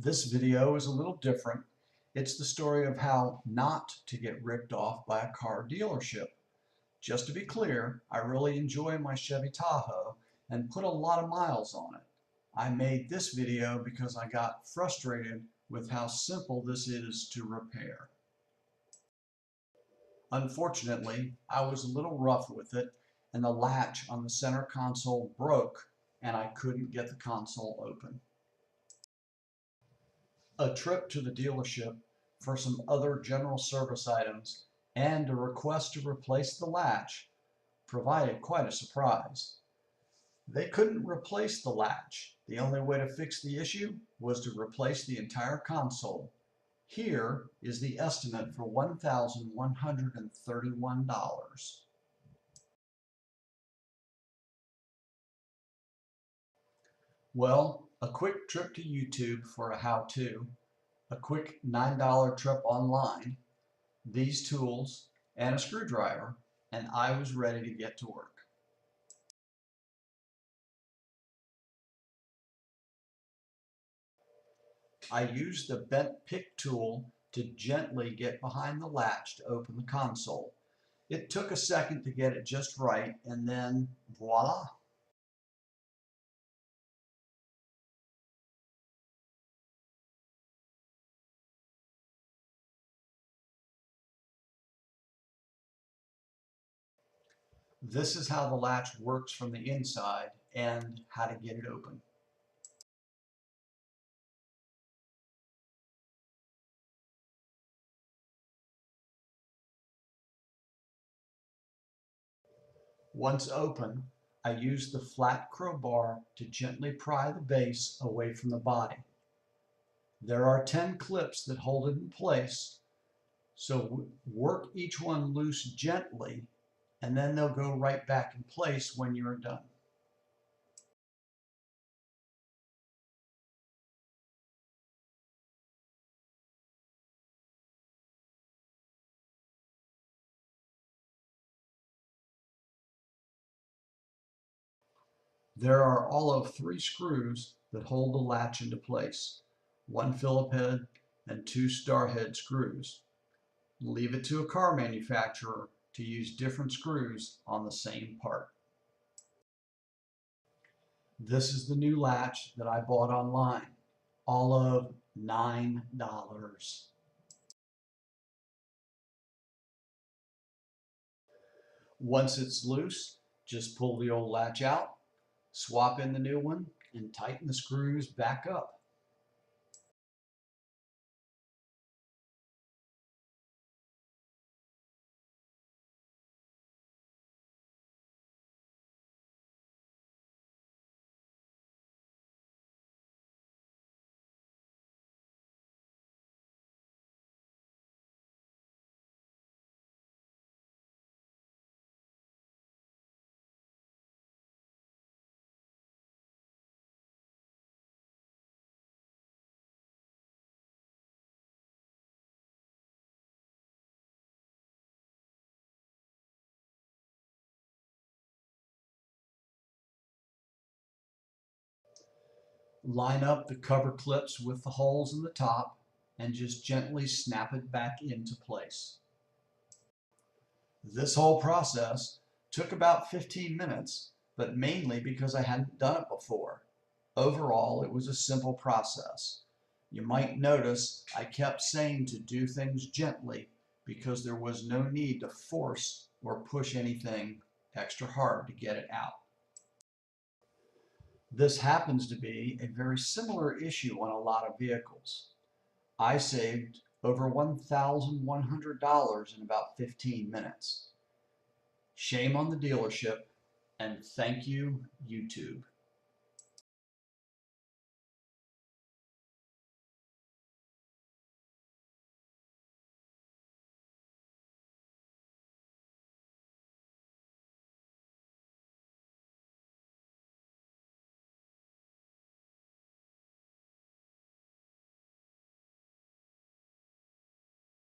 This video is a little different. It's the story of how not to get ripped off by a car dealership. Just to be clear, I really enjoy my Chevy Tahoe and put a lot of miles on it. I made this video because I got frustrated with how simple this is to repair. Unfortunately, I was a little rough with it and the latch on the center console broke and I couldn't get the console open. A trip to the dealership for some other general service items and a request to replace the latch provided quite a surprise. They couldn't replace the latch. The only way to fix the issue was to replace the entire console. Here is the estimate for $1,131. Well, a quick trip to YouTube for a how-to, a quick $9 trip online, these tools, and a screwdriver, and I was ready to get to work. I used the bent pick tool to gently get behind the latch to open the console. It took a second to get it just right, and then voila! This is how the latch works from the inside and how to get it open. Once open, I use the flat crowbar to gently pry the base away from the body. There are 10 clips that hold it in place, so work each one loose gently and then they'll go right back in place when you're done. There are all of 3 screws that hold the latch into place, 1 Phillip head and 2 star head screws. Leave it to a car manufacturer to use different screws on the same part. This is the new latch that I bought online, all of $9. Once it's loose, just pull the old latch out, swap in the new one, and tighten the screws back up. Line up the cover clips with the holes in the top and just gently snap it back into place. This whole process took about 15 minutes, but mainly because I hadn't done it before. Overall, it was a simple process. You might notice I kept saying to do things gently because there was no need to force or push anything extra hard to get it out. This happens to be a very similar issue on a lot of vehicles. I saved over $1,100 in about 15 minutes. Shame on the dealership, and thank you, YouTube.